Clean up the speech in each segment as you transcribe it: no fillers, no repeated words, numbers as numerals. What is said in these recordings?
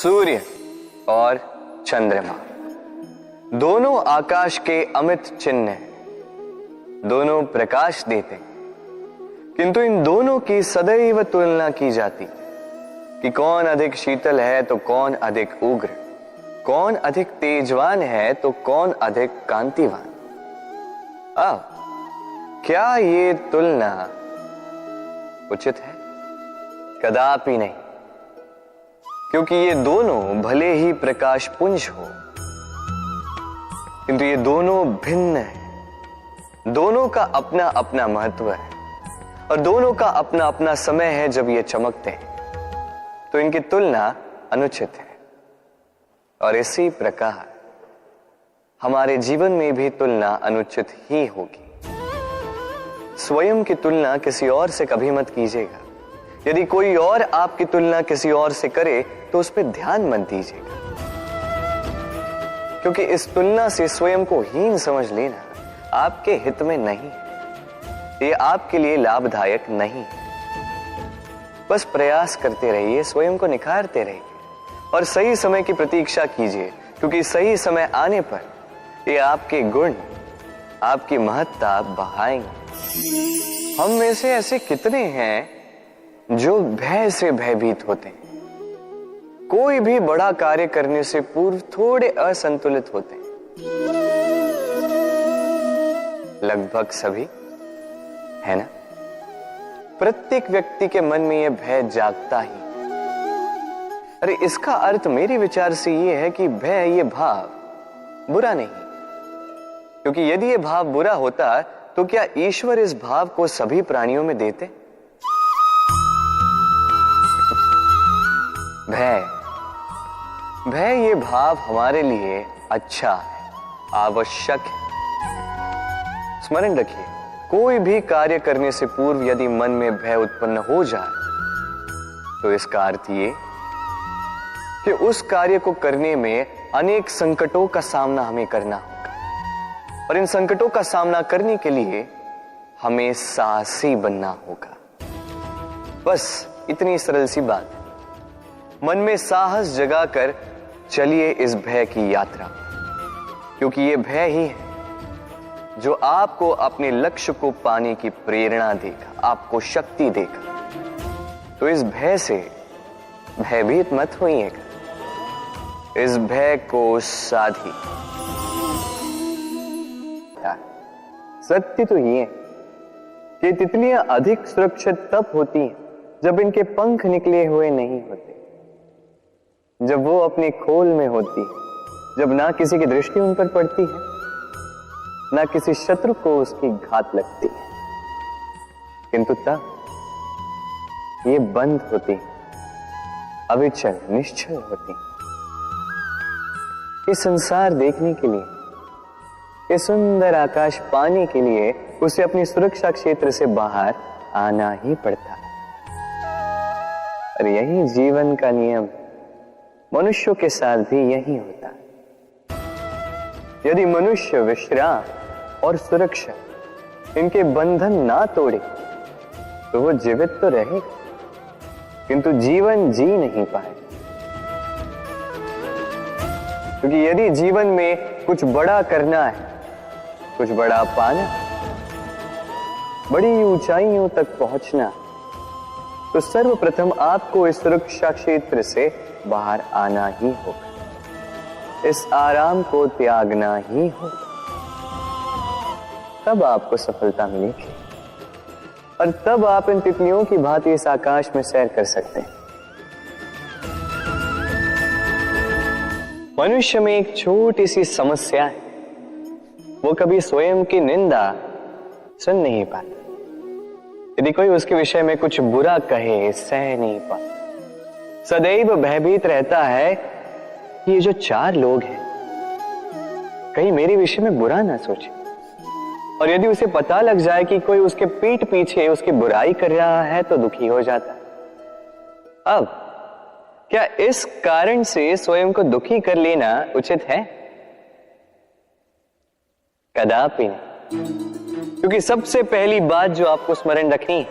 सूर्य और चंद्रमा दोनों आकाश के अमित चिन्ह हैं, दोनों प्रकाश देते हैं, किंतु इन दोनों की सदैव तुलना की जाती कि कौन अधिक शीतल है तो कौन अधिक उग्र, कौन अधिक तेजवान है तो कौन अधिक कांतिवान। अब क्या ये तुलना उचित है? कदापि नहीं, क्योंकि ये दोनों भले ही प्रकाश पुंज हो, किंतु ये दोनों भिन्न हैं। दोनों का अपना अपना महत्व है और दोनों का अपना अपना समय है जब ये चमकते हैं, तो इनकी तुलना अनुचित है। और इसी प्रकार हमारे जीवन में भी तुलना अनुचित ही होगी। स्वयं की तुलना किसी और से कभी मत कीजिएगा। यदि कोई और आपकी तुलना किसी और से करे तो उस पर ध्यान मत दीजिएगा, क्योंकि इस तुलना से स्वयं को हीन समझ लेना आपके हित में नहीं है, ये आपके लिए लाभदायक नहीं है। बस प्रयास करते रहिए, स्वयं को निखारते रहिए और सही समय की प्रतीक्षा कीजिए, क्योंकि सही समय आने पर ये आपके गुण, आपकी महत्ता बढ़ाएंगे। हम में से ऐसे कितने हैं जो भय से भयभीत होते हैं? कोई भी बड़ा कार्य करने से पूर्व थोड़े असंतुलित होते हैं। लगभग सभी, है ना? प्रत्येक व्यक्ति के मन में यह भय जागता ही। अरे इसका अर्थ मेरे विचार से यह है कि भय, ये भाव बुरा नहीं, क्योंकि यदि यह भाव बुरा होता तो क्या ईश्वर इस भाव को सभी प्राणियों में देते? भय ये भाव हमारे लिए अच्छा है, आवश्यक है। स्मरण रखिए, कोई भी कार्य करने से पूर्व यदि मन में भय उत्पन्न हो जाए तो इसका अर्थ ये कि उस कार्य को करने में अनेक संकटों का सामना हमें करना होगा, और इन संकटों का सामना करने के लिए हमें साहसी बनना होगा। बस इतनी सरल सी बात है। मन में साहस जगाकर चलिए इस भय की यात्रा, क्योंकि ये भय ही है जो आपको अपने लक्ष्य को पाने की प्रेरणा देगा, आपको शक्ति देगा। तो इस भय से भयभीत मत होइएगा, इस भय को साधी। सत्य तो ये है कि तितलियां अधिक सुरक्षित तब होती हैं जब इनके पंख निकले हुए नहीं होते, जब वो अपने खोल में होती है, जब ना किसी की दृष्टि उन पर पड़ती है, ना किसी शत्रु को उसकी घात लगती है, किंतु तब ये बंद होती, अविचल निश्चल होती। इस संसार देखने के लिए, ये सुंदर आकाश पाने के लिए उसे अपनी सुरक्षा क्षेत्र से बाहर आना ही पड़ता है। और यही जीवन का नियम मनुष्यों के साथ भी यही होता है। यदि मनुष्य विश्राम और सुरक्षा, इनके बंधन ना तोड़े तो वो जीवित तो रहेगा, किंतु जीवन जी नहीं पाए। क्योंकि यदि जीवन में कुछ बड़ा करना है, कुछ बड़ा पाना, बड़ी ऊंचाइयों तक पहुंचना, तो सर्वप्रथम आपको इस सुरक्षा क्षेत्र से बाहर आना ही होगा, इस आराम को त्यागना ही होगा। तब आपको सफलता मिलेगी और तब आप इन तितलियों की भांति इस आकाश में सैर कर सकते हैं। मनुष्य में एक छोटी सी समस्या है, वो कभी स्वयं की निंदा सुन नहीं पाता। यदि कोई उसके विषय में कुछ बुरा कहे, सह नहीं पाता। सदैव भयभीत रहता है कि ये जो चार लोग हैं कहीं मेरे विषय में बुरा ना सोचे। और यदि उसे पता लग जाए कि कोई उसके पीठ पीछे उसकी बुराई कर रहा है तो दुखी हो जाता है। अब क्या इस कारण से स्वयं को दुखी कर लेना उचित है? कदापि नहीं। क्योंकि सबसे पहली बात जो आपको स्मरण रखनी है,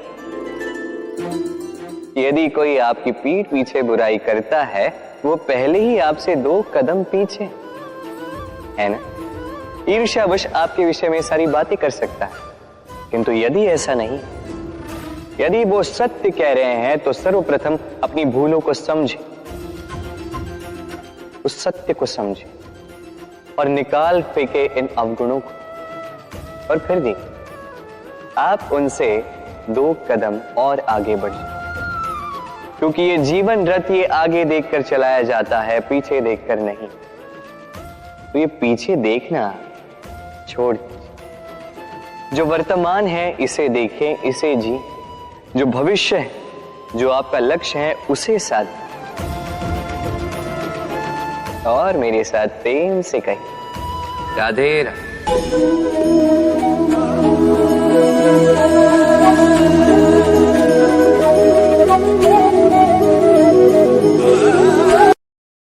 यदि कोई आपकी पीठ पीछे बुराई करता है, वो पहले ही आपसे 2 कदम पीछे है ना। ईर्ष्यावश आपके विषय में सारी बातें कर सकता है, किंतु यदि ऐसा नहीं, यदि वो सत्य कह रहे हैं तो सर्वप्रथम अपनी भूलों को समझे, उस सत्य को समझे और निकाल फेंके इन अवगुणों को, और फिर देखिए आप उनसे 2 कदम और आगे बढ़ जाए। क्योंकि ये जीवन रथ ये आगे देखकर चलाया जाता है, पीछे देखकर नहीं। तो ये पीछे देखना छोड़ दीजिए। जो वर्तमान है इसे देखें, इसे जी। जो भविष्य है, जो आपका लक्ष्य है, उसे साध और मेरे साथ प्रेम से कहिए राधे राधे।